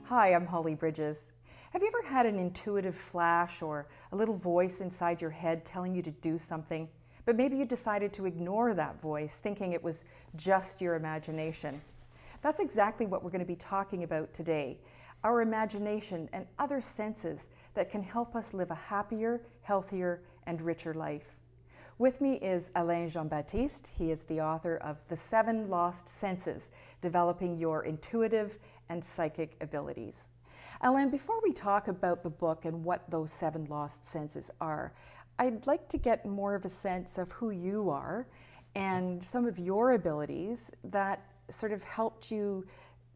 Hi, I'm Holly Bridges. Have you ever had an intuitive flash or a little voice inside your head telling you to do something, but maybe you decided to ignore that voice, thinking it was just your imagination? That's exactly what we're going to be talking about today, our imagination and other senses that can help us live a happier, healthier, and richer life. With me is Alain Jean-Baptiste. He is the author of The 7 Lost Senses, Developing Your Intuitive and Psychic Abilities. Alain, before we talk about the book and what those 7 lost senses are, I'd like to get more of a sense of who you are and some of your abilities that sort of helped you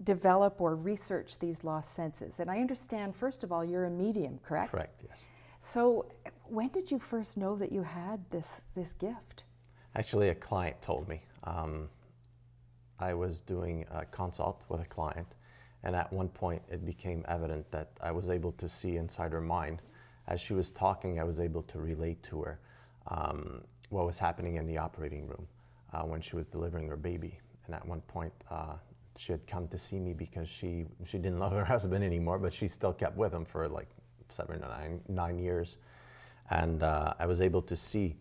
develop or research these lost senses. And I understand, first of all, you're a medium, correct? Correct, yes. So when did you first know that you had this gift? Actually, a client told me. I was doing a consult with a client, and at one point it became evident that I was able to see inside her mind. As she was talking, I was able to relate to her what was happening in the operating room when she was delivering her baby. And at one point, she had come to see me because she didn't love her husband anymore, but she still kept with him for like 7 or 9 years. And I was able to see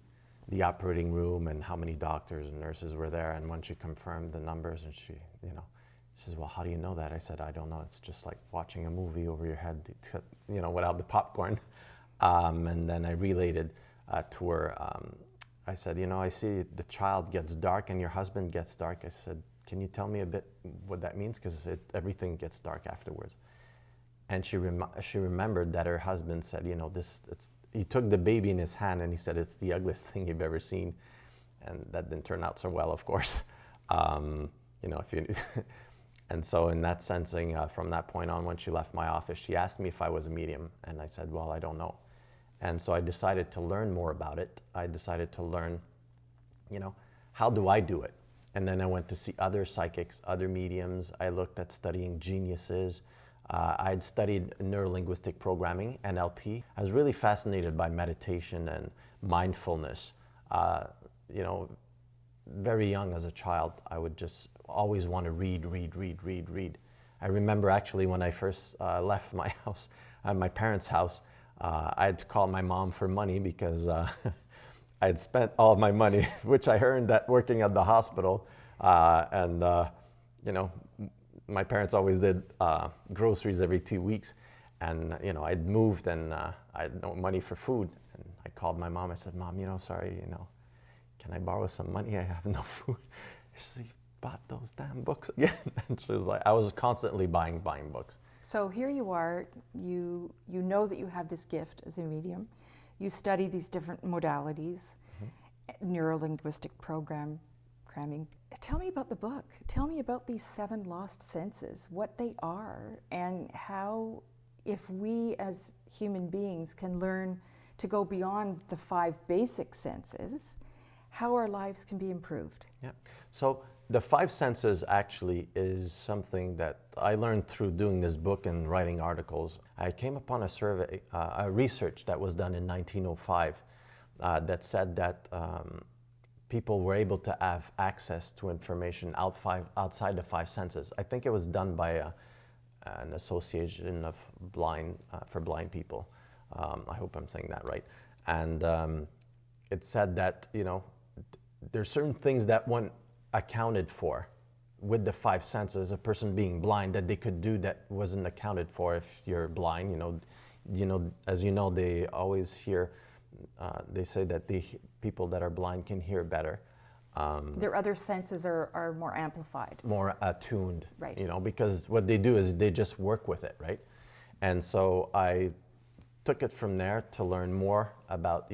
the operating room and how many doctors and nurses were there. And when she confirmed the numbers, and she says, "Well, how do you know that?" I said, "I don't know. It's just like watching a movie over your head, without the popcorn." And then I related to her. I said, "I see the child gets dark and your husband gets dark." I said, "Can you tell me a bit what that means? Because everything gets dark afterwards." And she remembered that her husband said, he took the baby in his hand and he said, "It's the ugliest thing you've ever seen." And that didn't turn out so well, of course. And so in that sensing, from that point on, when she left my office, she asked me if I was a medium. And I said, "Well, I don't know." And so I decided to learn more about it. I decided to learn, how do I do it? And then I went to see other psychics, other mediums. I looked at studying geniuses. I'd studied neurolinguistic programming, NLP. I was really fascinated by meditation and mindfulness. Very young as a child, I would just always want to read. I remember actually when I first left my house, my parents' house, I had to call my mom for money because I had spent all of my money, which I earned at working at the hospital. My parents always did groceries every 2 weeks, and I'd moved and I had no money for food. And I called my mom. I said, "Mom, sorry, can I borrow some money? I have no food." She said, "You bought those damn books again?" And she was like, I was constantly buying books. So here you are, you know that you have this gift as a medium. You study these different modalities, neuro-linguistic programming. Tell me about the book. Tell me about these 7 lost senses, what they are, and how, if we as human beings can learn to go beyond the 5 basic senses, how our lives can be improved. Yeah. So the 5 senses actually is something that I learned through doing this book and writing articles. I came upon a survey, a research that was done in 1905 that said that people were able to have access to information outside the 5 senses. I think it was done by an association of for blind people. I hope I'm saying that right. And it said that, there's certain things that one accounted for with the 5 senses, a person being blind, that they could do that wasn't accounted for if you're blind. As you know, they always hear, they say that the people that are blind can hear better. Their other senses are more amplified. More attuned, right. Because what they do is they just work with it, right? And so I took it from there to learn more about,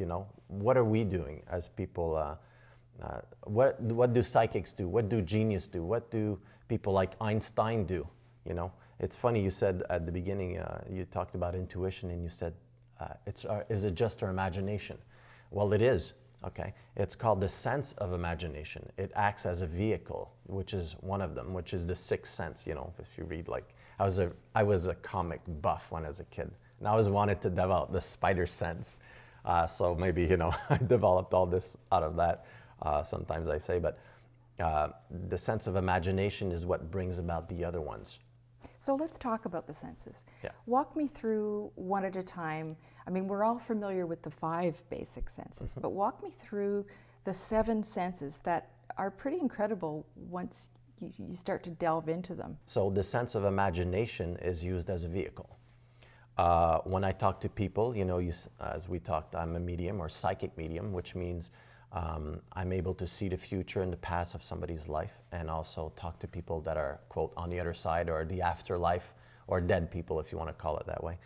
what are we doing as people, what do psychics do? What do geniuses do? What do people like Einstein do? It's funny, you said at the beginning, you talked about intuition, and you said, is it just our imagination? Well, it is, okay? It's called the sense of imagination. It acts as a vehicle, which is one of them, which is the 6th sense. If you read, like, I was a comic buff when I was a kid, and I always wanted to develop the spider sense. So maybe, I developed all this out of that. Sometimes I say, but the sense of imagination is what brings about the other ones. So let's talk about the senses. Yeah. Walk me through one at a time. I mean, we're all familiar with the 5 basic senses, but walk me through the 7 senses that are pretty incredible once you start to delve into them. So the sense of imagination is used as a vehicle. When I talk to people, as we talked, I'm a medium or psychic medium, which means I'm able to see the future and the past of somebody's life, and also talk to people that are, quote, on the other side, or the afterlife, or dead people, if you want to call it that way.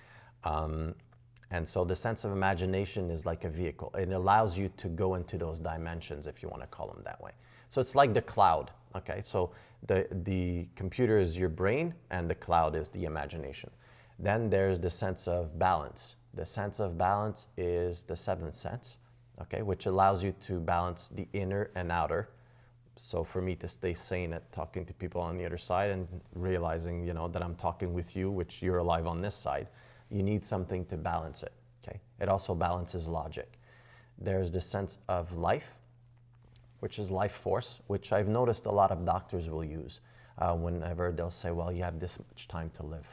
And so the sense of imagination is like a vehicle. It allows you to go into those dimensions, if you want to call them that way. So it's like the cloud, okay? So the computer is your brain, and the cloud is the imagination. Then there's the sense of balance. The sense of balance is the 7th sense, okay, which allows you to balance the inner and outer. So for me to stay sane at talking to people on the other side and realizing, that I'm talking with you, which you're alive on this side, you need something to balance it, okay? It also balances logic. There's the sense of life, which is life force, which I've noticed a lot of doctors will use whenever they'll say, well, you have this much time to live.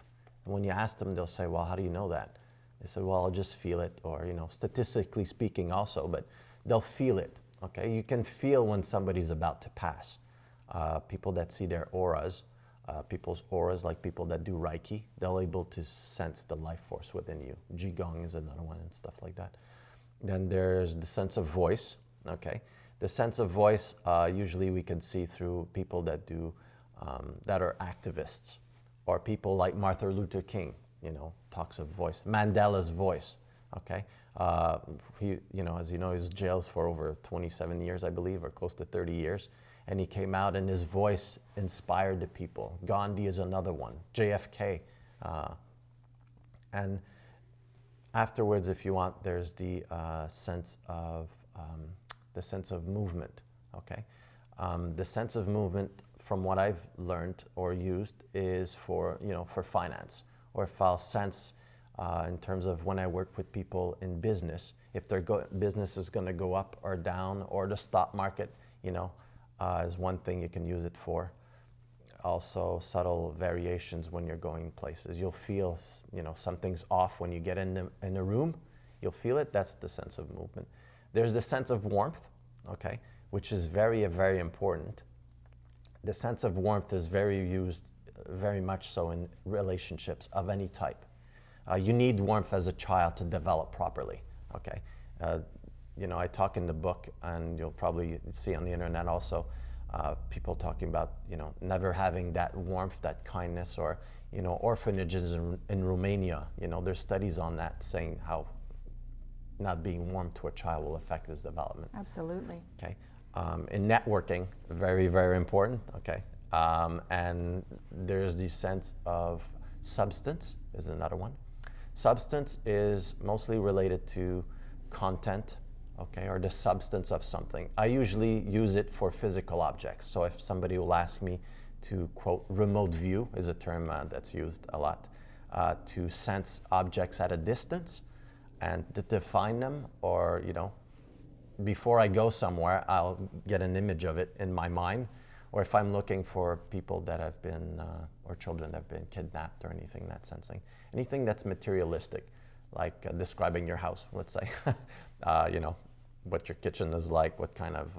And when you ask them, they'll say, well, how do you know that? They say, well, I'll just feel it, or, statistically speaking also, but they'll feel it, okay? You can feel when somebody's about to pass. People that see their auras, people's auras, like people that do Reiki, they're able to sense the life force within you. Qigong is another one and stuff like that. Then there's the sense of voice, okay? The sense of voice, usually we can see through people that do, that are activists, or people like Martin Luther King, talks of voice. Mandela's voice, okay? He, as you know, he was jailed for over 27 years, I believe, or close to 30 years. And he came out and his voice inspired the people. Gandhi is another one, JFK. And afterwards, if you want, there's the sense of movement, okay? The sense of movement, from what I've learned or used, is for finance, or if I'll sense in terms of when I work with people in business, if their business is going to go up or down, or the stock market, is one thing you can use it for. Also, subtle variations when you're going places. You'll feel, something's off when you get in a room. You'll feel it. That's the sense of movement. There's the sense of warmth, okay, which is very, very important. The sense of warmth is very much so in relationships of any type. You need warmth as a child to develop properly, okay? I talk in the book, and you'll probably see on the internet also, people talking about, never having that warmth, that kindness, or, orphanages in Romania. There's studies on that saying how not being warm to a child will affect his development. Absolutely. Okay. In networking, very, very important, okay? And there's the sense of substance is another one. Substance is mostly related to content, okay, or the substance of something. I usually use it for physical objects. So if somebody will ask me to, quote, remote view is a term that's used a lot, to sense objects at a distance and to define them, or, before I go somewhere, I'll get an image of it in my mind. Or if I'm looking for people that have been, or children that have been kidnapped, or anything that's sensing. Anything that's materialistic, like describing your house, let's say. What your kitchen is like, what kind of,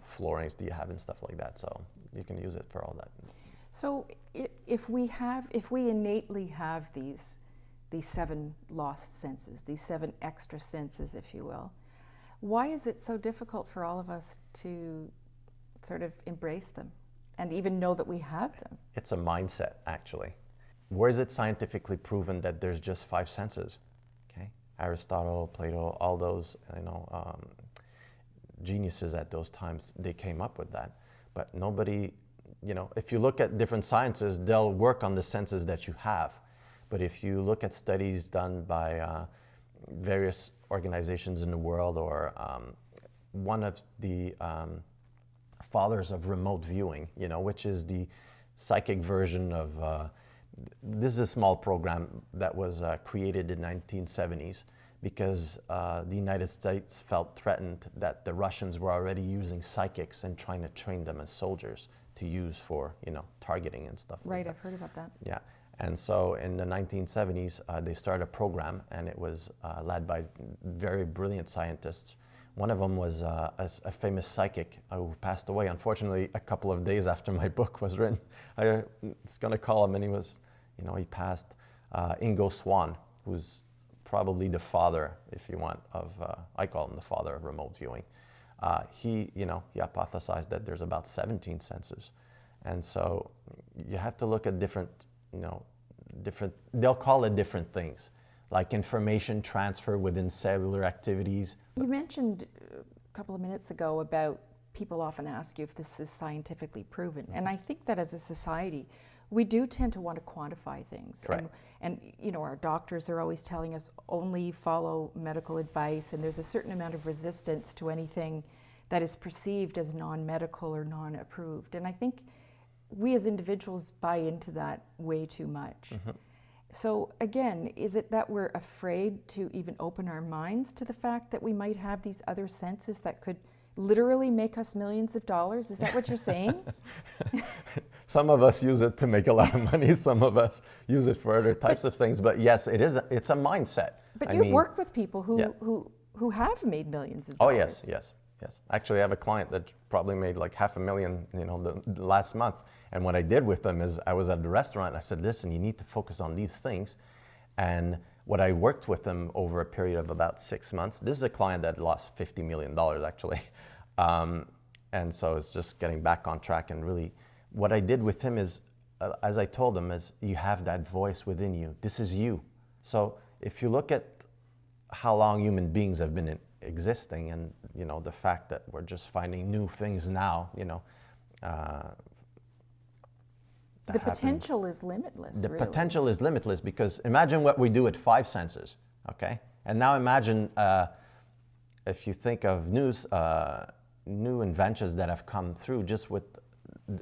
floorings do you have and stuff like that. So you can use it for all that. So if we innately have these 7 lost senses, these 7 extra senses, if you will, why is it so difficult for all of us to sort of embrace them and even know that we have them? It's a mindset, actually. Where is it scientifically proven that there's just 5 senses? Okay, Aristotle, Plato, all those, geniuses at those times, they came up with that. But nobody, if you look at different sciences, they'll work on the senses that you have. But if you look at studies done by various organizations in the world, or one of the fathers of remote viewing, which is the psychic version of, this is a small program that was created in the 1970s because the United States felt threatened that the Russians were already using psychics and trying to train them as soldiers to use for, targeting and stuff like that. Right, I've heard about that. Yeah, And so in the 1970s, they started a program, and it was led by very brilliant scientists. One of them was a famous psychic who passed away, unfortunately, a couple of days after my book was written. I was going to call him, and he passed. Ingo Swann, who's probably the father, if you want, I call him the father of remote viewing. He hypothesized that there's about 17 senses. And so you have to look at different, they'll call it different things, like information transfer within cellular activities. You mentioned a couple of minutes ago about people often ask you if this is scientifically proven. And I think that as a society, we do tend to want to quantify things. Right. And our doctors are always telling us only follow medical advice, and there's a certain amount of resistance to anything that is perceived as non-medical or non-approved. And I think we as individuals buy into that way too much. Mm-hmm. So again, is it that we're afraid to even open our minds to the fact that we might have these other senses that could literally make us millions of dollars? Is that what you're saying? Some of us use it to make a lot of money. Some of us use it for other types of things. But yes, it's a mindset. But you've worked with people who have made millions of dollars. Oh, yes. Actually, I have a client that probably made like $500,000, the last month. And what I did with them is I was at the restaurant and I said, listen, you need to focus on these things. And what I worked with them over a period of about 6 months, this is a client that lost $50 million actually. And so it's just getting back on track. And really what I did with him is, as I told him, is you have that voice within you. This is you. So if you look at how long human beings have been existing, and the fact that we're just finding new things now, the potential is limitless. The really. Potential is limitless, because imagine what we do with 5 senses, okay? And now imagine if you think of new inventions that have come through just with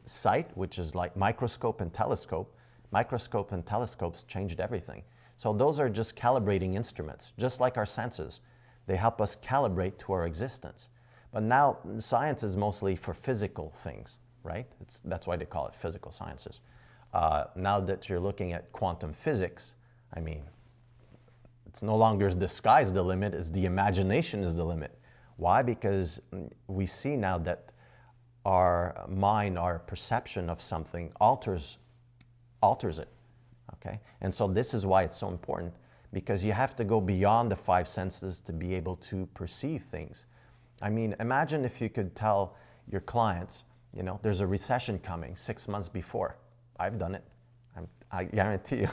sight, which is like microscope and telescope. Microscope and telescopes changed everything. So those are just calibrating instruments, just like our senses. They help us calibrate to our existence. But now science is mostly for physical things, right? That's why they call it physical sciences. Now that you're looking at quantum physics, it's no longer the sky's the limit, it's the imagination is the limit. Why? Because we see now that our mind, our perception of something alters it, okay? And so this is why it's so important, because you have to go beyond the 5 senses to be able to perceive things. Imagine if you could tell your clients, there's a recession coming 6 months before. I've done it. I guarantee you,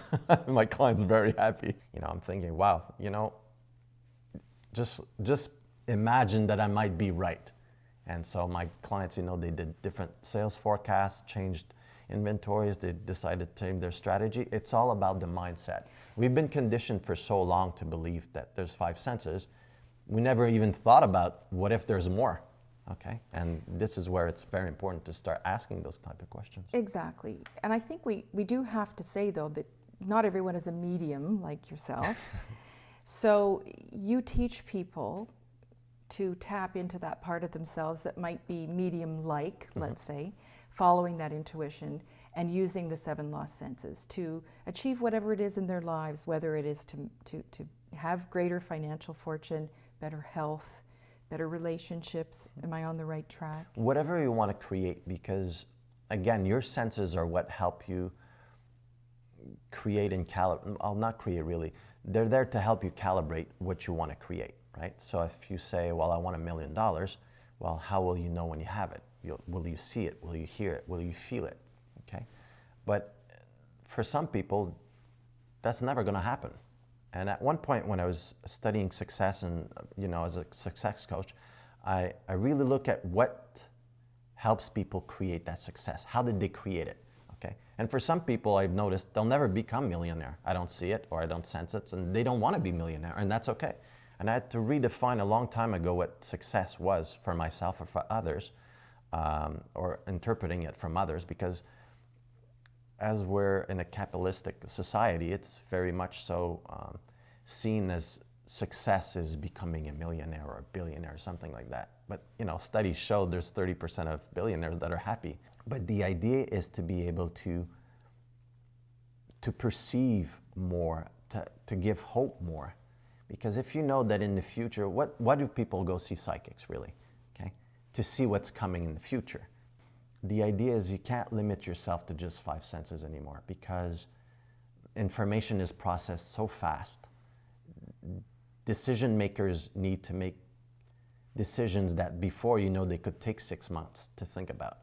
my client's very happy. I'm thinking, wow, just imagine that I might be right. And so my clients, they did different sales forecasts, changed inventories, they decided to change their strategy. It's all about the mindset. We've been conditioned for so long to believe that there's 5 senses. We never even thought about what if there's more, okay? And this is where it's very important to start asking those type of questions. Exactly. And I think we do have to say, though, that not everyone is a medium like yourself. So you teach people to tap into that part of themselves that might be medium-like, let's say, following that intuition and using the 7 lost senses to achieve whatever it is in their lives, whether it is to have greater financial fortune, better health, better relationships. Am I on the right track? Whatever you want to create, because again, your senses are what help you create and calibrate. Not create really. They're there to help you calibrate what you want to create, right? So if you say, well, I want $1 million, well, how will you know when you have it? Will you see it? Will you hear it? Will you feel it? Okay? But for some people, that's never going to happen. And at one point when I was studying success and, as a success coach, I really look at what helps people create that success. How did they create it? Okay? And for some people, I've noticed they'll never become millionaire. I don't see it or I don't sense it, and they don't want to be millionaire, and that's okay. And I had to redefine a long time ago what success was for myself or for others, or interpreting it from others, because as we're in a capitalistic society, it's very much so seen as success is becoming a millionaire or a billionaire or something like that. But studies show there's 30% of billionaires that are happy. But the idea is to be able to to perceive more, to give hope more. Because if you know that in the future, what do people go see psychics really? Okay? To see what's coming in the future. The idea is you can't limit yourself to just 5 senses anymore, because information is processed so fast. Decision makers need to make decisions that before, they could take 6 months to think about.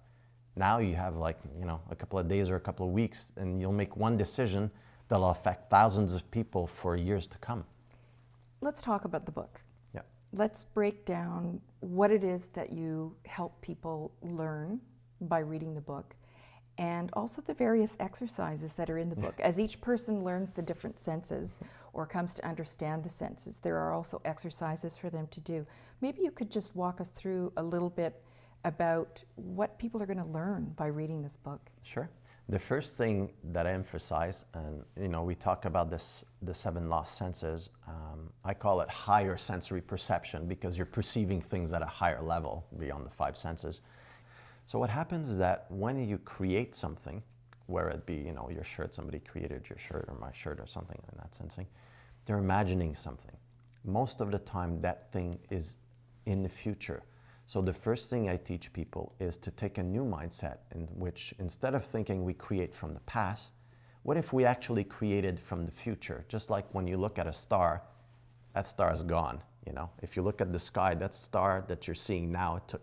Now you have a couple of days or a couple of weeks, and you'll make one decision that'll affect thousands of people for years to come. Let's talk about the book. Yeah. Let's break down what it is that you help people learn by reading the book, and also the various exercises that are in the book. As each person learns the different senses or comes to understand the senses, there are also exercises for them to do. Maybe you could just walk us through a little bit about what people are going to learn by reading this book. Sure. The first thing that I emphasize, and we talk about this, the 7 lost senses, I call it higher sensory perception, because you're perceiving things at a higher level beyond the 5 senses. So what happens is that when you create something, whether it be your shirt, somebody created your shirt or my shirt or something in that sensing, they're imagining something. Most of the time that thing is in the future. So the first thing I teach people is to take a new mindset, in which instead of thinking we create from the past, what if we actually created from the future? Just like when you look at a star, that star is gone. If you look at the sky, that star that you're seeing now, it took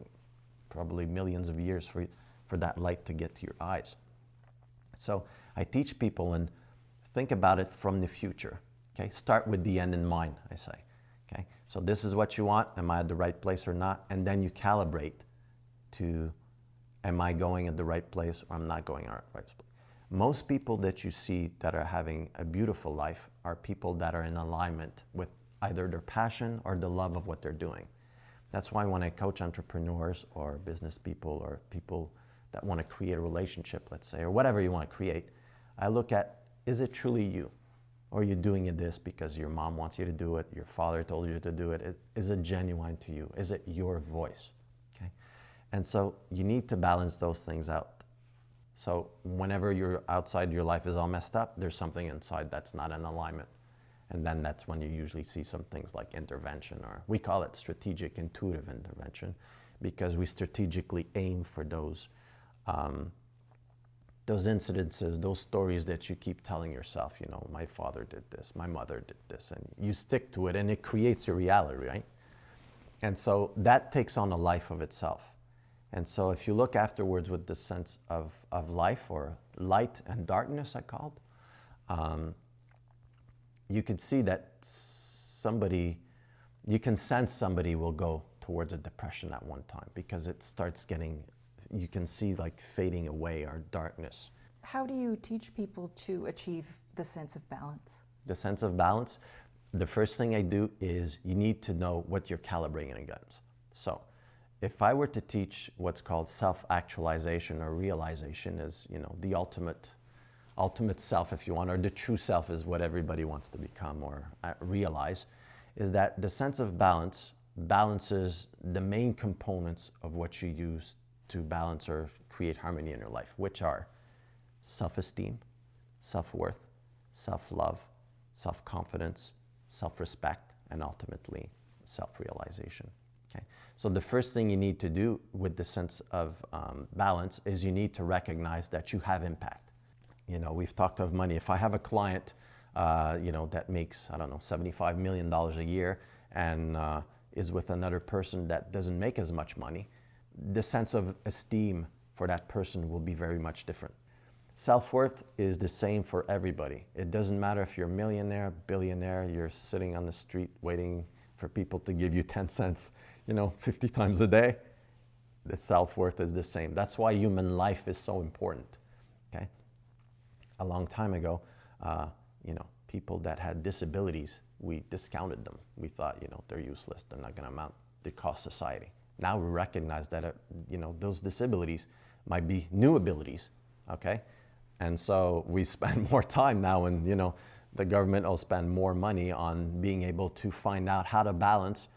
probably millions of years for that light to get to your eyes. So I teach people and think about it from the future. Okay, start with the end in mind, I say. Okay, so this is what you want. Am I at the right place or not? And then you calibrate to, am I going at the right place or I'm not going at the right place? Most people that you see that are having a beautiful life are people that are in alignment with either their passion or the love of what they're doing. That's why when I coach entrepreneurs or business people or people that want to create a relationship, let's say, or whatever you want to create, I look at, is it truly you? Or are you doing this because your mom wants you to do it, your father told you to do it? Is it genuine to you? Is it your voice? Okay? And so you need to balance those things out. So whenever you're outside your life is all messed up, there's something inside that's not in alignment. And then that's when you usually see some things like intervention, or we call it strategic intuitive intervention, because we strategically aim for those incidences, those stories that you keep telling yourself, my father did this, my mother did this, and you stick to it and it creates your reality, right? And so that takes on a life of itself. And so if you look afterwards with the sense of life, or light and darkness, I called, you could see that you can sense somebody will go towards a depression at one time, because it starts getting, you can see like fading away, or darkness. How do you teach people to achieve the sense of balance? The sense of balance, the first thing I do is you need to know what you're calibrating against. So if I were to teach what's called self-actualization or realization, is the ultimate self, if you want, or the true self is what everybody wants to become or realize, is that the sense of balance balances the main components of what you use to balance or create harmony in your life, which are self-esteem, self-worth, self-love, self-confidence, self-respect, and ultimately self-realization. Okay? So the first thing you need to do with the sense of balance is you need to recognize that you have impact. We've talked of money. If I have a client, that makes, $75 million a year, and is with another person that doesn't make as much money, the sense of esteem for that person will be very much different. Self-worth is the same for everybody. It doesn't matter if you're a millionaire, billionaire, you're sitting on the street waiting for people to give you 10 cents, 50 times a day. The self-worth is the same. That's why human life is so important. Okay? A long time ago, people that had disabilities, we discounted them. We thought, they're useless. They're not going to amount to cost society. Now we recognize that, those disabilities might be new abilities, okay? And so we spend more time now, and, the government will spend more money on being able to find out how to balance,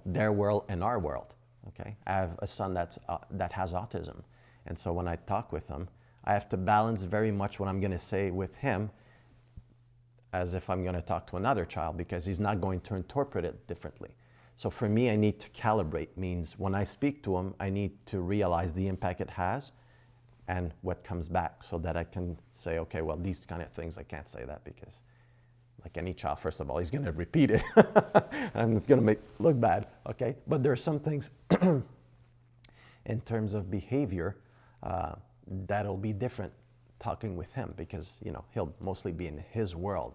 their world and our world, okay? I have a son that has autism. And so when I talk with him, I have to balance very much what I'm going to say with him as if I'm going to talk to another child, because he's not going to interpret it differently. So for me, I need to calibrate, means when I speak to him, I need to realize the impact it has and what comes back, so that I can say, okay, well, these kind of things, I can't say that, because like any child, first of all, he's going to repeat it and it's going to make look bad, okay? But there are some things in terms of behavior that'll be different talking with him, because, you know, he'll mostly be in his world.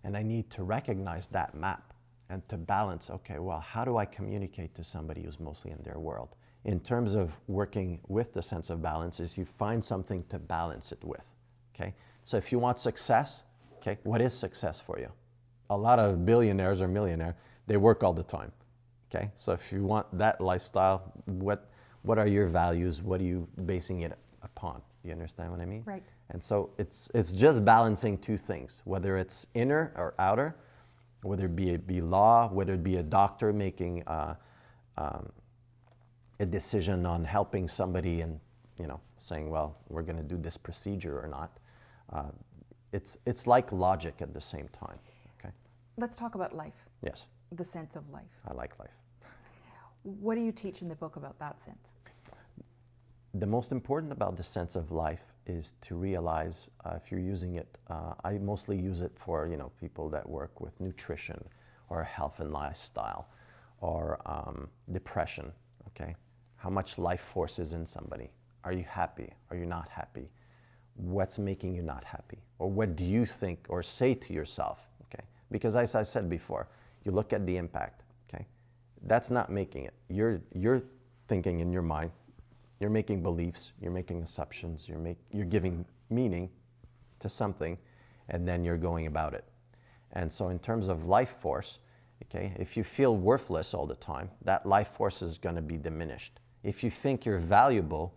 And I need to recognize that map and to balance, okay, well, how do I communicate to somebody who's mostly in their world? In terms of working with the sense of balance, is you find something to balance it with, okay? So if you want success, okay, what is success for you? A lot of billionaires or millionaires, they work all the time, okay? So if you want that lifestyle, what are your values? What are you basing it upon? You understand what I mean? Right. And so it's just balancing two things, whether it's inner or outer, whether it be law, whether it be a doctor making a decision on helping somebody and, you know, saying, well, we're going to do this procedure or not. It's like logic at the same time. Okay. Let's talk about life. Yes. The sense of life. I like life. What do you teach in the book about that sense? The most important about the sense of life is to realize, if you're using it, I mostly use it for, you know, people that work with nutrition or health and lifestyle or depression, okay? How much life force is in somebody? Are you happy? Are you not happy? What's making you not happy? Or what do you think or say to yourself, okay? Because as I said before, you look at the impact, okay? That's not making it. You're thinking in your mind, you're making beliefs, you're making assumptions, you're giving meaning to something, and then you're going about it. And so in terms of life force, okay, if you feel worthless all the time, that life force is going to be diminished. If you think you're valuable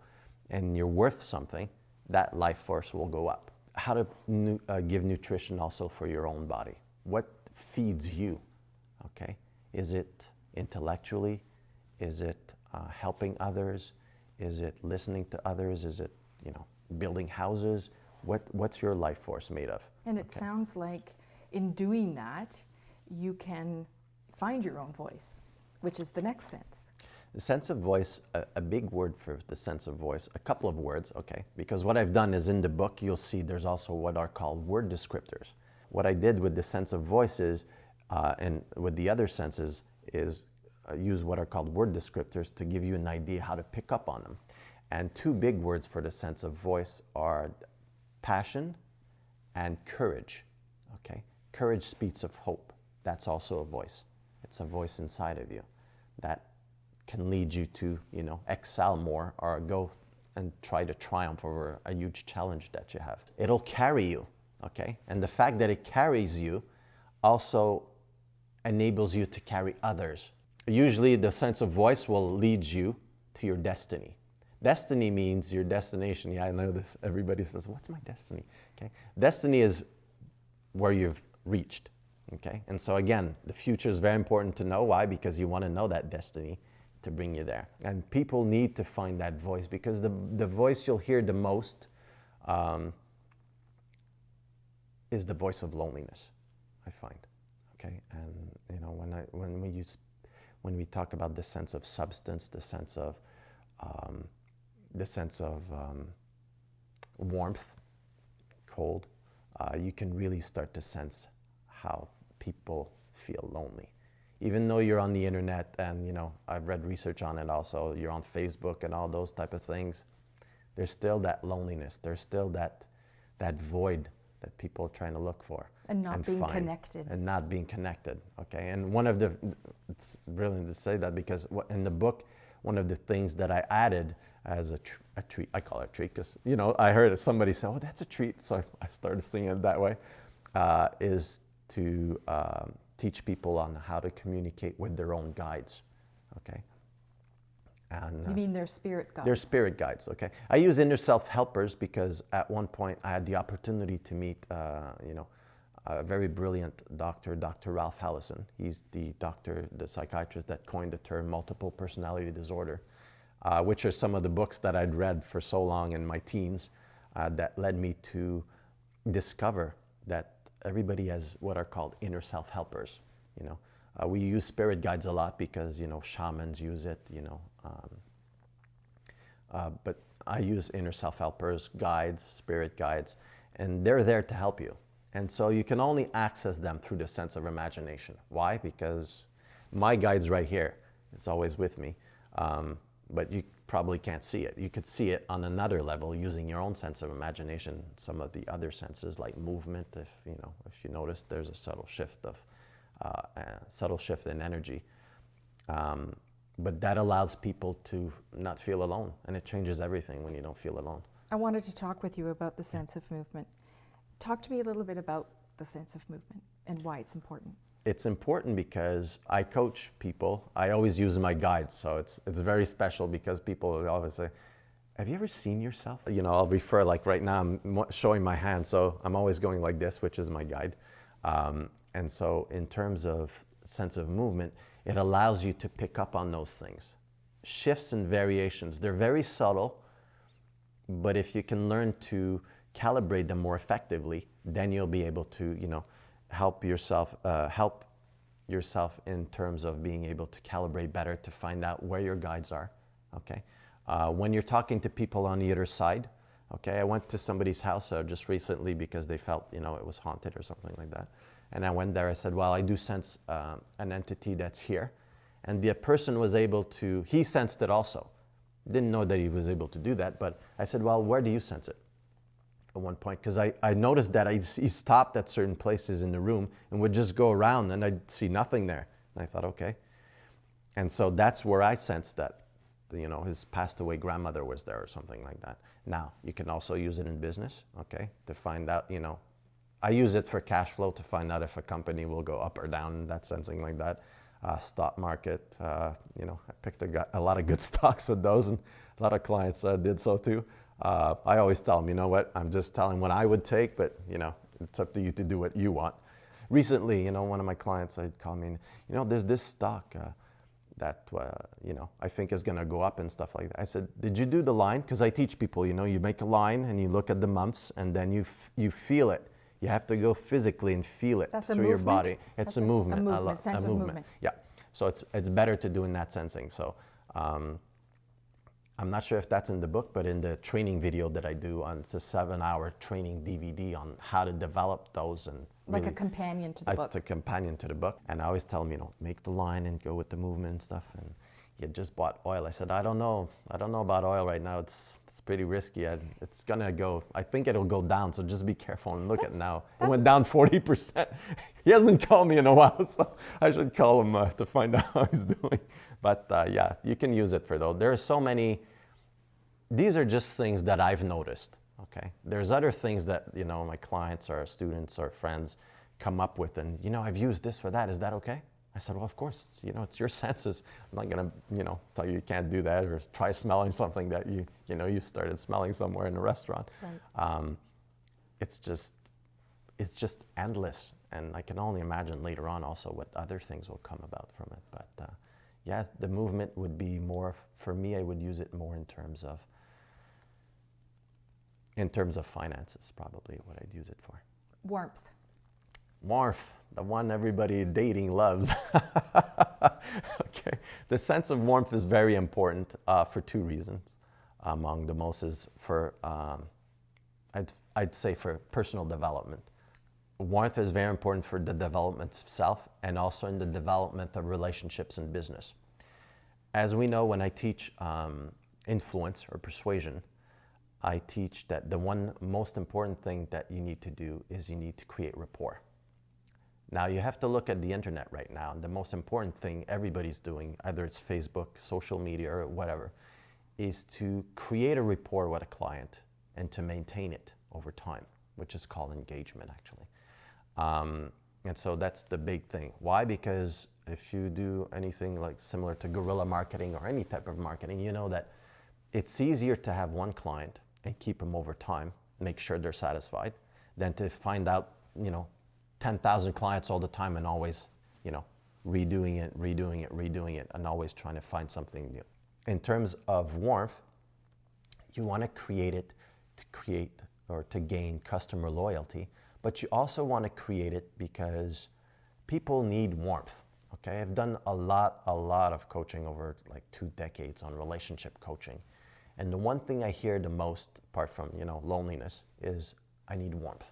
and you're worth something, that life force will go up. How to give nutrition also for your own body. What feeds you, okay? Is it intellectually? Is it helping others? Is it listening to others? Is it, you know, building houses? What's your life force made of? And it sounds like in doing that, you can find your own voice, which is the next sense. The sense of voice, a big word for the sense of voice, a couple of words, okay? Because what I've done is in the book, you'll see there's also what are called word descriptors. What I did with the sense of voice is, and with the other senses, is use what are called word descriptors to give you an idea how to pick up on them. And two big words for the sense of voice are passion and courage, okay? Courage speaks of hope. That's also a voice. It's a voice inside of you that can lead you to, you know, excel more or go and try to triumph over a huge challenge that you have. It'll carry you, okay? And the fact that it carries you also enables you to carry others. Usually the sense of voice will lead you to your destiny. Destiny means your destination. Yeah, I know this. Everybody says, what's my destiny? Okay. Destiny is where you've reached, okay? And so again, the future is very important to know. Why? Because you want to know that destiny to bring you there. And people need to find that voice, because the voice you'll hear the most is the voice of loneliness, I find, okay? And, you know, when we talk about the sense of substance, the sense of warmth, cold, you can really start to sense how people feel lonely. Even though you're on the internet and, you know, I've read research on it also, you're on Facebook and all those type of things, there's still that loneliness. There's still that void that people are trying to look for. And not being connected. And not being connected, okay? And it's brilliant to say that, because in the book, one of the things that I added as a treat, I call it a treat because, you know, I heard somebody say, oh, that's a treat, so I started singing it that way, is to teach people on how to communicate with their own guides, okay? And, you mean their spirit guides? Their spirit guides, okay. I use inner self helpers because at one point I had the opportunity to meet, you know, a very brilliant doctor, Dr. Ralph Ellison. He's the psychiatrist that coined the term multiple personality disorder, which are some of the books that I'd read for so long in my teens. that led me to discover that everybody has what are called inner self helpers. You know, we use spirit guides a lot because, you know, shamans use it, you know, but I use inner self helpers, guides, spirit guides, and they're there to help you. And so you can only access them through the sense of imagination. Why? Because my guide's right here. It's always with me. But you probably can't see it. You could see it on another level using your own sense of imagination. Some of the other senses, like movement, if you notice, there's a subtle shift in energy. But that allows people to not feel alone, and it changes everything when you don't feel alone. I wanted to talk with you about the sense of movement. Talk to me a little bit about the sense of movement and why it's important. It's important because I coach people. I always use my guides, so it's very special because people always say, have you ever seen yourself? You know, I'll refer, like right now I'm showing my hand, so I'm always going like this, which is my guide. And so in terms of sense of movement, it allows you to pick up on those things. Shifts and variations, they're very subtle, but if you can learn to calibrate them more effectively, then you'll be able to, you know, help yourself in terms of being able to calibrate better to find out where your guides are, okay? When you're talking to people on the other side, okay, I went to somebody's house just recently because they felt, you know, it was haunted or something like that. And I went there, I said, well, I do sense an entity that's here. And the person was able to, he sensed it also. Didn't know that he was able to do that, but I said, well, where do you sense it? At one point, because I noticed that he stopped at certain places in the room and would just go around and I'd see nothing there. And I thought, okay. And so that's where I sensed that, you know, his passed away grandmother was there or something like that. Now, you can also use it in business, okay, to find out, you know, I use it for cash flow to find out if a company will go up or down, that sensing like that. Stock market, you know, I picked a lot of good stocks with those, and a lot of clients did so too. I always tell them, you know what, I'm just telling what I would take, but, you know, it's up to you to do what you want. Recently, you know, one of my clients had called me, you know, there's this stock that, you know, I think is going to go up and stuff like that. I said, did you do the line? Because I teach people, you know, you make a line and you look at the months and then you feel it. You have to go physically and feel it through your body. It's a movement. Sense of movement. Yeah. So it's better to do in that sensing. So I'm not sure if that's in the book, but in the training video that I do, it's a 7-hour training DVD on how to develop those and like really, a companion to the book. It's a companion to the book. And I always tell them, you know, make the line and go with the movement and stuff. And he had just bought oil. I said, I don't know about oil right now. It's pretty risky. It's gonna go. I think it'll go down. So just be careful and look at it now. It went down 40%. He hasn't called me in a while, so I should call him to find out how he's doing. But yeah, you can use it for those. There are so many. These are just things that I've noticed. Okay. There's other things that, you know, my clients or students or friends come up with, and, you know, I've used this for that. Is that okay? I said, well, of course, it's, you know, it's your senses. I'm not going to, you know, tell you can't do that or try smelling something that you know, you started smelling somewhere in a restaurant. Right. It's just endless. And I can only imagine later on also what other things will come about from it. But yeah, the movement would be more, for me, I would use it more in terms of finances, probably what I'd use it for. Warmth. Warmth, the one everybody dating loves. Okay, the sense of warmth is very important for two reasons. Among the most is for, I'd say for personal development. Warmth is very important for the development of self and also in the development of relationships and business. As we know, when I teach influence or persuasion, I teach that the one most important thing that you need to do is you need to create rapport. Now, you have to look at the internet right now, and the most important thing everybody's doing, either it's Facebook, social media, or whatever, is to create a rapport with a client and to maintain it over time, which is called engagement, actually. And so that's the big thing. Why? Because if you do anything like similar to guerrilla marketing or any type of marketing, you know that it's easier to have one client and keep them over time, make sure they're satisfied, than to find out, you know, 10,000 clients all the time and always, you know, redoing it, and always trying to find something new. In terms of warmth, you want to create it to create or to gain customer loyalty, but you also want to create it because people need warmth. Okay, I've done a lot of coaching over like 2 decades on relationship coaching. And the one thing I hear the most, apart from, loneliness, is I need warmth.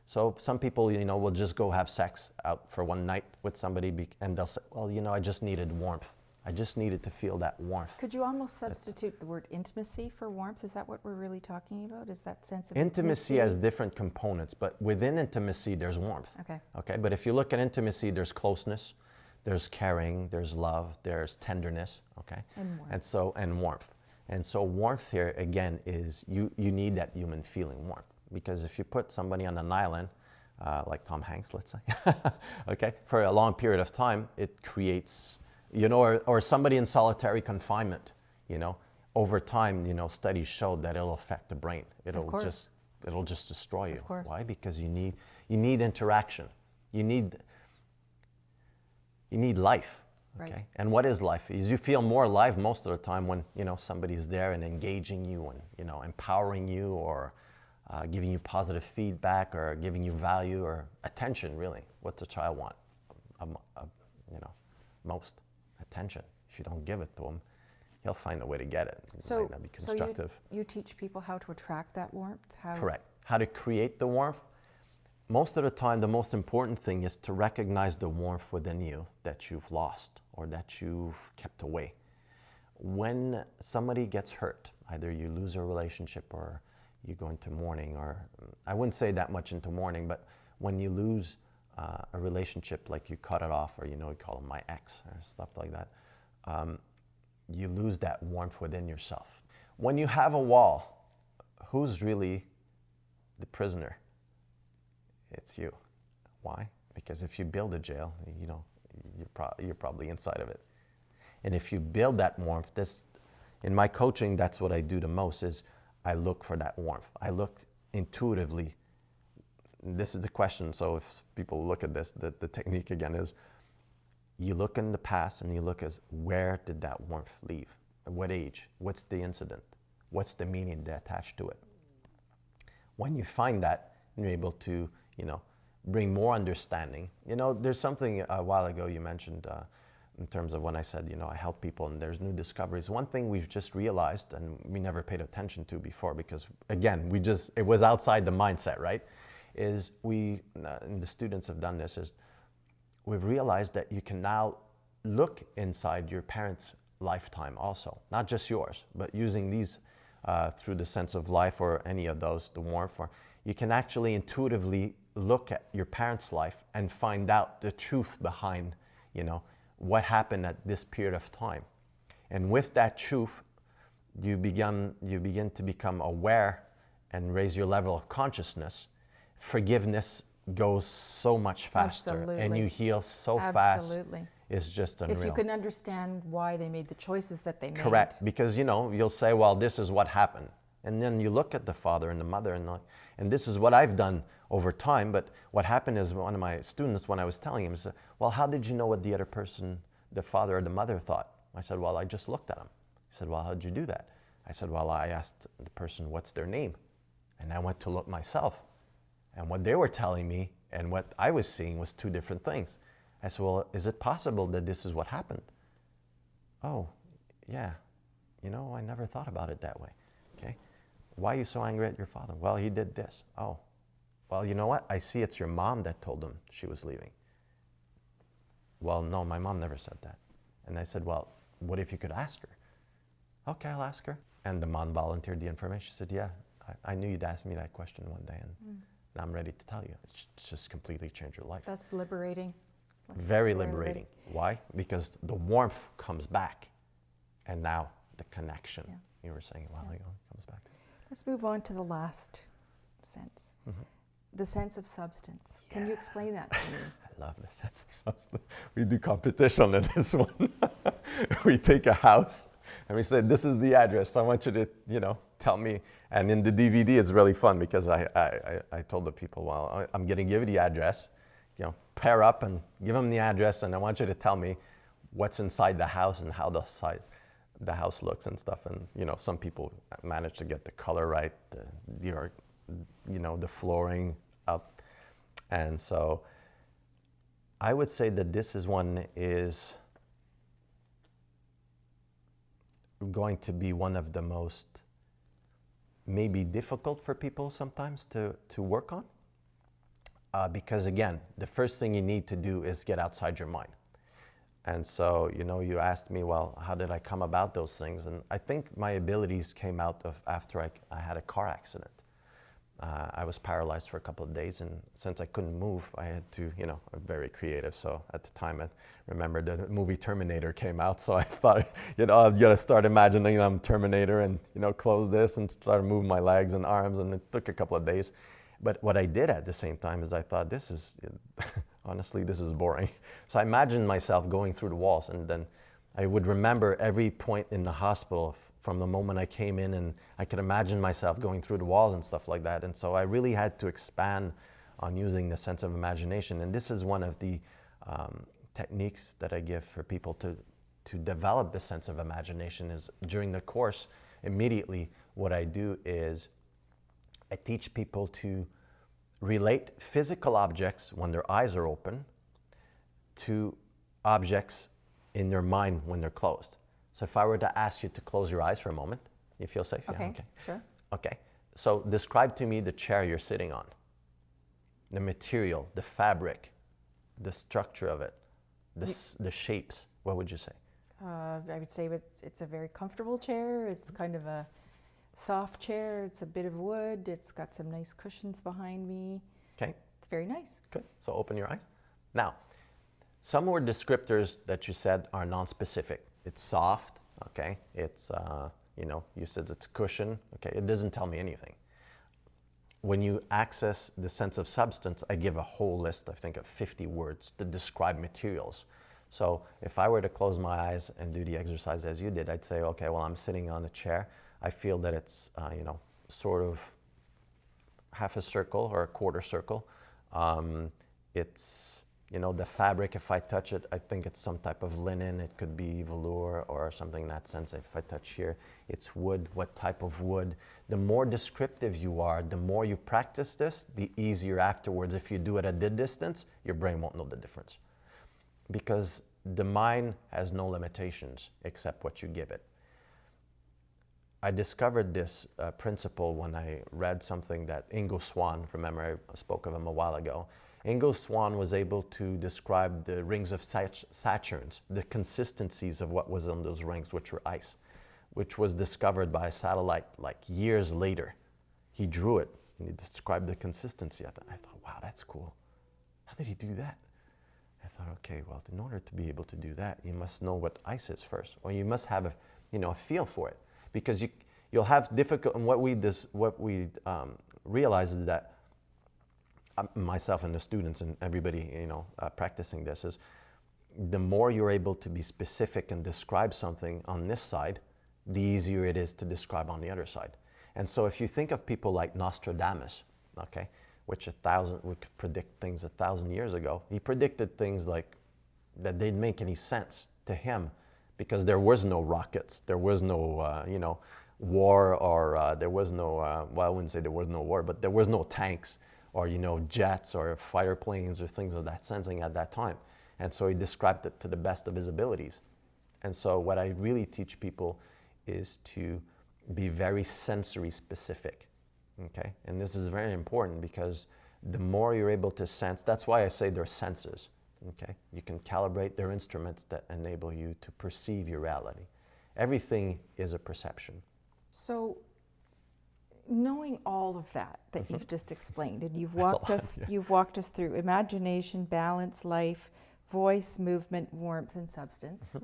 So some people, will just go have sex out for one night with somebody and they'll say, well, I just needed warmth. I just needed to feel that warmth. Could you almost substitute the word intimacy for warmth? Is that what we're really talking about? Is that sense of intimacy has different components, but within intimacy, there's warmth. Okay. But if you look at intimacy, there's closeness, there's caring, there's love, there's tenderness. Okay. And warmth. And warmth. And so warmth here, again, is you need that human feeling warmth. Because if you put somebody on an island, like Tom Hanks, let's say, okay, for a long period of time, it creates, or somebody in solitary confinement, over time, studies showed that it'll affect the brain. It'll just destroy you. Of course. Why? Because you need interaction. You need life. Okay. Right. And what is life? Is you feel more alive most of the time when somebody's there and engaging you and empowering you or giving you positive feedback or giving you value or attention. Really, what's a child want? Most attention. If you don't give it to him, he'll find a way to get it. It might not be constructive. So you teach people how to attract that warmth. Correct. How to create the warmth. Most of the time, the most important thing is to recognize the warmth within you that you've lost or that you've kept away. When somebody gets hurt, either you lose a relationship or you go into mourning, or I wouldn't say that much into mourning, but when you lose a relationship, like you cut it off, or you call them my ex or stuff like that, you lose that warmth within yourself. When you have a wall, who's really the prisoner? It's you. Why? Because if you build a jail, you're probably inside of it. And if you build that warmth, in my coaching, that's what I do the most, is I look for that warmth. I look intuitively. This is the question, so if people look at this, the technique again is, you look in the past and you look as where did that warmth leave? At what age? What's the incident? What's the meaning attached to it? When you find that, you're able to bring more understanding. There's something a while ago you mentioned in terms of when I said, I help people and there's new discoveries. One thing we've just realized, and we never paid attention to before because, again, it was outside the mindset, right? Is and the students have done this, is we've realized that you can now look inside your parents' lifetime also, not just yours, but using these through the sense of life or any of those, the warmth, or you can actually intuitively look at your parents' life and find out the truth behind, what happened at this period of time. And with that truth, you begin to become aware and raise your level of consciousness. Forgiveness goes so much faster. Absolutely. And you heal so Absolutely. fast. It's just unreal. If you can understand why they made the choices that they made. Correct. Because, you'll say, well, this is what happened. And then you look at the father and the mother and this is what I've done over time. But what happened is one of my students, when I was telling him, said, well, how did you know what the other person, the father or the mother, thought? I said, well, I just looked at him. He said, well, how did you do that? I said, well, I asked the person, what's their name? And I went to look myself. And what they were telling me and what I was seeing was two different things. I said, well, is it possible that this is what happened? Oh, yeah. I never thought about it that way. Okay. Why are you so angry at your father? Well, he did this. Oh, well, you know what? I see it's your mom that told him she was leaving. Well, no, my mom never said that. And I said, well, what if you could ask her? Okay, I'll ask her. And the mom volunteered the information. She said, yeah, I knew you'd ask me that question one day, and I'm ready to tell you. It's just completely changed your life. That's liberating. That's very liberating. Why? Because the warmth comes back, and now the connection. Yeah. You were saying a while ago comes back. Let's move on to the last sense, the sense of substance. Yeah. Can you explain that to me? I love the sense of substance. We do competition on this one. We take a house and we say, this is the address. I want you to, tell me. And in the DVD, it's really fun because I told the people, well, I'm going to give you the address, pair up and give them the address. And I want you to tell me what's inside the house and how the house looks and stuff. And, some people manage to get the color right, the flooring up. And so I would say that this is going to be one of the most maybe difficult for people sometimes to work on. Because again, the first thing you need to do is get outside your mind. And so, you asked me, well, how did I come about those things? And I think my abilities came out of after I had a car accident. I was paralyzed for a couple of days, and since I couldn't move, I had to, I'm very creative. So at the time, I remember the movie Terminator came out, so I thought, I've got to start imagining I'm Terminator and, close this and start moving my legs and arms, and it took a couple of days. But what I did at the same time is I thought, honestly, this is boring. So I imagined myself going through the walls, and then I would remember every point in the hospital from the moment I came in, and I could imagine myself going through the walls and stuff like that. And so I really had to expand on using the sense of imagination. And this is one of the techniques that I give for people to develop the sense of imagination is during the course, immediately what I do is I teach people to relate physical objects when their eyes are open to objects in their mind when they're closed. So if I were to ask you to close your eyes for a moment, you feel safe? Okay, yeah, okay. Sure. Okay, so describe to me the chair you're sitting on, the material, the fabric, the structure of it, the shapes. What would you say? I would say it's a very comfortable chair. It's kind of a soft chair. It's a bit of wood. It's got some nice cushions behind me. Okay. It's very nice. Good. So open your eyes. Now, some more descriptors that you said are non-specific. It's soft, okay? It's, you said it's cushion, okay? It doesn't tell me anything. When you access the sense of substance, I give a whole list, I think, of 50 words to describe materials. So if I were to close my eyes and do the exercise as you did, I'd say, okay, well, I'm sitting on a chair. I feel that it's, sort of half a circle or a quarter circle. It's, the fabric, if I touch it, I think it's some type of linen. It could be velour or something in that sense. If I touch here, it's wood. What type of wood? The more descriptive you are, the more you practice this, the easier afterwards. If you do it at the distance, your brain won't know the difference. Because the mind has no limitations except what you give it. I discovered this principle when I read something that Ingo Swann, remember I spoke of him a while ago. Ingo Swann was able to describe the rings of Saturn, the consistencies of what was on those rings, which were ice, which was discovered by a satellite like years later. He drew it and he described the consistency of it. I thought, wow, that's cool. How did he do that? I thought, okay, well, in order to be able to do that, you must know what ice is first, or you must have a feel for it, because you'll have difficult. And what we realize is that myself and the students and everybody, practicing this is, the more you're able to be specific and describe something on this side, the easier it is to describe on the other side. And so if you think of people like Nostradamus, okay, which could predict things 1,000 years ago, he predicted things like that didn't make any sense to him because there was no rockets, there was no, war, or there was no, well, I wouldn't say there was no war, but there was no tanks or, jets or fighter planes or things of that sensing at that time. And so he described it to the best of his abilities. And so what I really teach people is to be very sensory specific, okay? And this is very important because the more you're able to sense, that's why I say they're senses, okay? You can calibrate their instruments that enable you to perceive your reality. Everything is a perception. So knowing all of that you've just explained, and you've walked us through imagination, balance, life, voice, movement, warmth, and substance.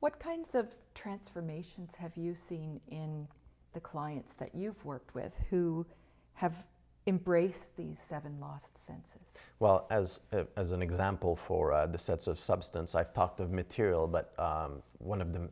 What kinds of transformations have you seen in the clients that you've worked with who have embraced these 7 lost senses? Well, as an example for the sense of substance, I've talked of material, but one of the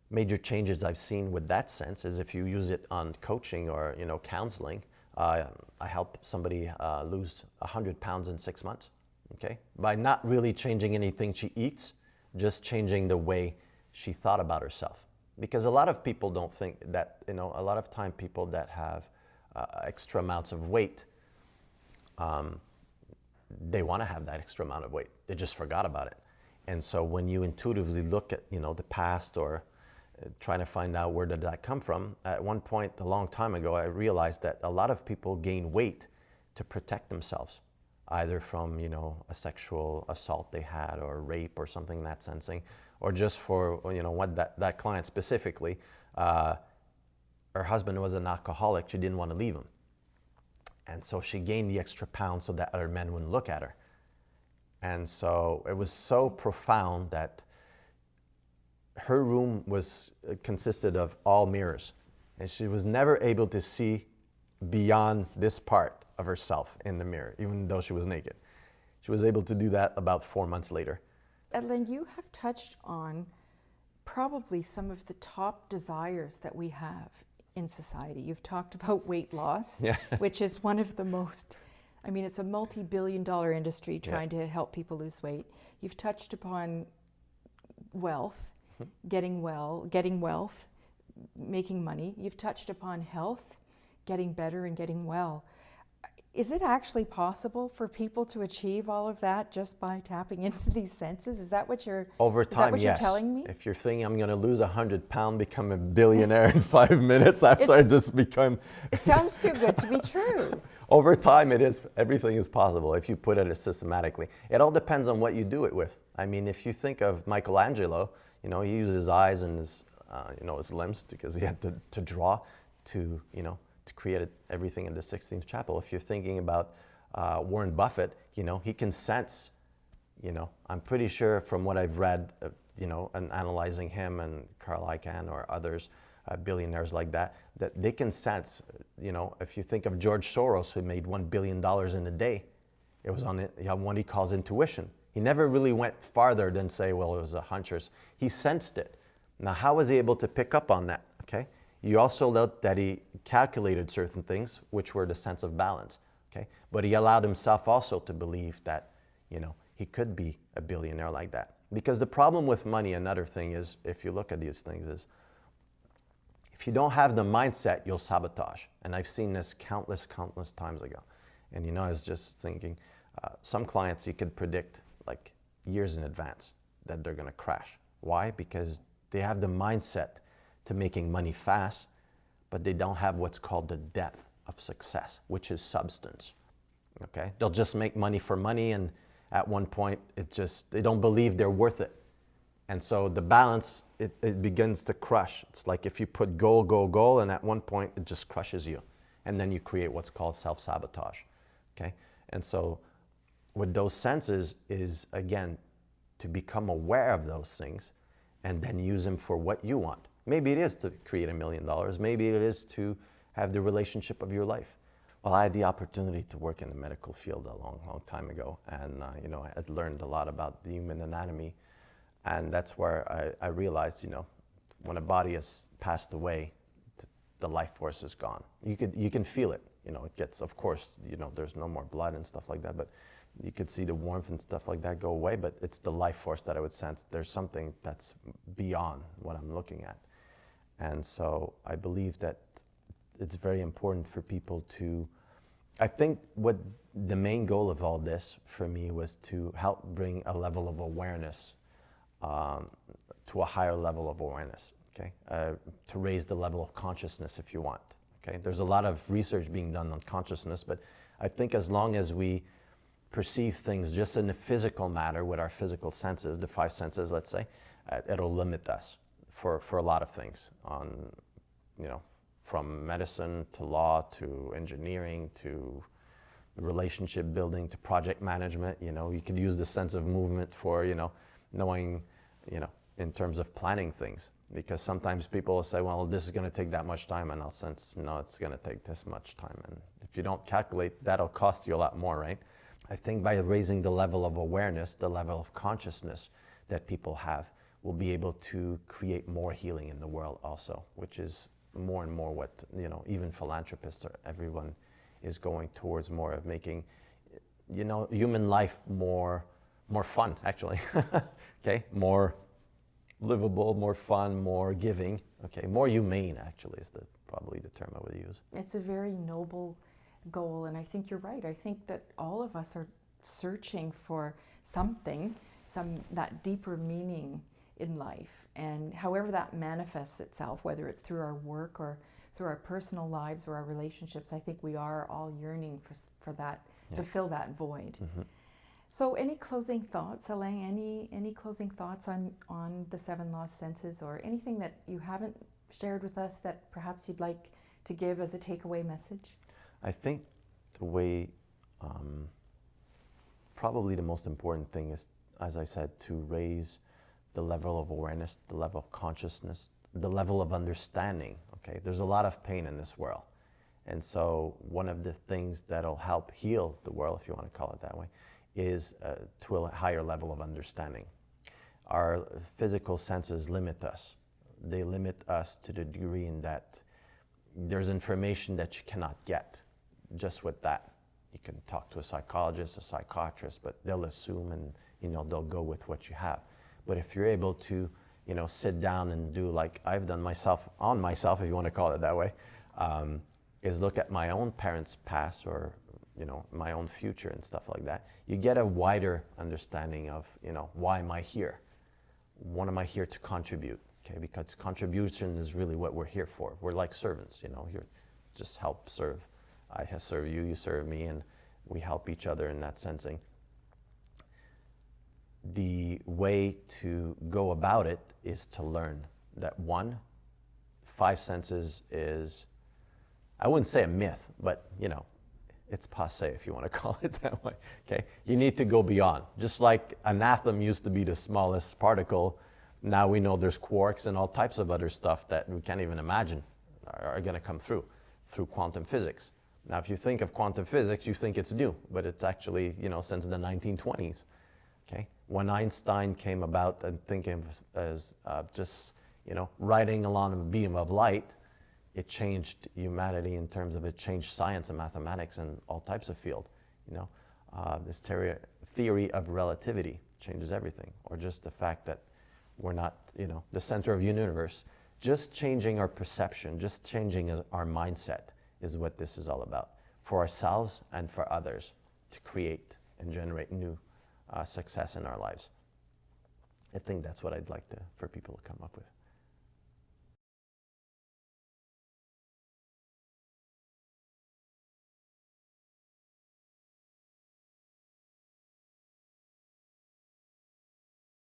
major changes I've seen with that sense is if you use it on coaching or counseling. I help somebody lose 100 pounds in 6 months, okay? By not really changing anything she eats, just changing the way she thought about herself. Because a lot of people don't think that, a lot of time people that have extra amounts of weight, they want to have that extra amount of weight. They just forgot about it. And so when you intuitively look at, the past or trying to find out where did that come from, at one point a long time ago, I realized that a lot of people gain weight to protect themselves, either from, a sexual assault they had or rape or something in that sensing, or just for, what that client specifically, her husband was an alcoholic, she didn't want to leave him. And so she gained the extra pounds so that other men wouldn't look at her. And so it was so profound that her room consisted of all mirrors. And she was never able to see beyond this part of herself in the mirror, even though she was naked. She was able to do that about 4 months later. Alain, you have touched on probably some of the top desires that we have in society. You've talked about weight loss, which is one of the most, it's a multi-billion-dollar industry trying to help people lose weight. You've touched upon wealth, getting wealth, making money. You've touched upon health, getting better and getting well. Is it actually possible for people to achieve all of that just by tapping into these senses? Is that what you're Over time, is that what yes. you're telling me? If you're thinking I'm going to lose 100 pounds, become a billionaire in 5 minutes after I just become... It sounds too good to be true. Over time, everything is possible if you put it systematically. It all depends on what you do it with. If you think of Michelangelo, he used his eyes and his, his limbs because he had to draw to create everything in the 16th chapel. If you're thinking about Warren Buffett, he can sense, I'm pretty sure from what I've read, and analyzing him and Carl Icahn or others, billionaires like that they can sense, if you think of George Soros, who made $1 billion in a day, it was on what he calls intuition. He never really went farther than say, well, it was a huncher's. He sensed it. Now, how was he able to pick up on that? Okay. You also note that he calculated certain things, which were the sense of balance. Okay. But he allowed himself also to believe that, he could be a billionaire like that. Because the problem with money, another thing is, if you look at these things, is if you don't have the mindset, you'll sabotage. And I've seen this countless times ago. And I was just thinking, some clients you could predict like years in advance that they're going to crash. Why? Because they have the mindset to making money fast, but they don't have what's called the depth of success, which is substance. Okay? They'll just make money for money, and at one point, they don't believe they're worth it. And so the balance, it begins to crush. It's like if you put goal, and at one point, it just crushes you. And then you create what's called self-sabotage. Okay? And so with those senses is, again, to become aware of those things and then use them for what you want. Maybe it is to create $1 million. Maybe it is to have the relationship of your life. Well, I had the opportunity to work in the medical field a long time ago. And, I had learned a lot about the human anatomy. And that's where I realized, when a body has passed away, the life force is gone. You can feel it. It gets, of course, there's no more blood and stuff like that, but you could see the warmth and stuff like that go away, but it's the life force that I would sense. There's something that's beyond what I'm looking at. And so I believe that it's very important for people to, I think what the main goal of all this for me was to help bring a level of awareness, to a higher level of awareness, okay? To raise the level of consciousness if you want, okay? There's a lot of research being done on consciousness, but I think as long as we perceive things just in the physical matter with our physical senses, the 5 senses, let's say, it'll limit us for a lot of things on, from medicine to law to engineering to relationship building to project management. You could use the sense of movement for, knowing, in terms of planning things. Because sometimes people will say, well, this is going to take that much time, and I'll sense, no, it's going to take this much time. And if you don't calculate, that'll cost you a lot more, right? I think by raising the level of awareness, the level of consciousness that people have, we'll be able to create more healing in the world also, which is more and more what, even philanthropists or everyone is going towards, more of making, human life more fun, actually. Okay, more livable, more fun, more giving. Okay, more humane actually is probably the term I would use. It's a very noble goal, and I think you're right. I think that all of us are searching for something, that deeper meaning in life, and however that manifests itself, whether it's through our work or through our personal lives or our relationships, I think we are all yearning for that, to fill that void. Mm-hmm. So any closing thoughts, Alain? Any closing thoughts on the 7 lost senses, or anything that you haven't shared with us that perhaps you'd like to give as a takeaway message? I think the way, probably the most important thing is, as I said, to raise the level of awareness, the level of consciousness, the level of understanding. Okay, there's a lot of pain in this world. And so one of the things that'll help heal the world, if you want to call it that way, is to a higher level of understanding. Our physical senses limit us. They limit us to the degree in that there's information that you cannot get just with that. You can talk to a psychologist, a psychiatrist, but they'll assume and they'll go with what you have. But if you're able to sit down and do, like I've done myself, if you want to call it that way, is look at my own parents' past or my own future and stuff like that, you get a wider understanding of, why am I here? What am I here to contribute? Okay, because contribution is really what we're here for. We're like servants, here just help serve. I serve you, you serve me, and we help each other in that sensing. The way to go about it is to learn that 5 senses is, I wouldn't say a myth, but it's passé if you want to call it that way. Okay, you need to go beyond. Just like an atom used to be the smallest particle, now we know there's quarks and all types of other stuff that we can't even imagine are going to come through quantum physics. Now, if you think of quantum physics, you think it's new, but it's actually since the 1920s. Okay, when Einstein came about and thinking as just riding along a beam of light, it changed humanity in terms of it changed science and mathematics and all types of field. This theory of relativity changes everything, or just the fact that we're not, the center of the universe. Just changing our perception, just changing our mindset is what this is all about, for ourselves and for others, to create and generate new success in our lives. I think that's what I'd like for people to come up with.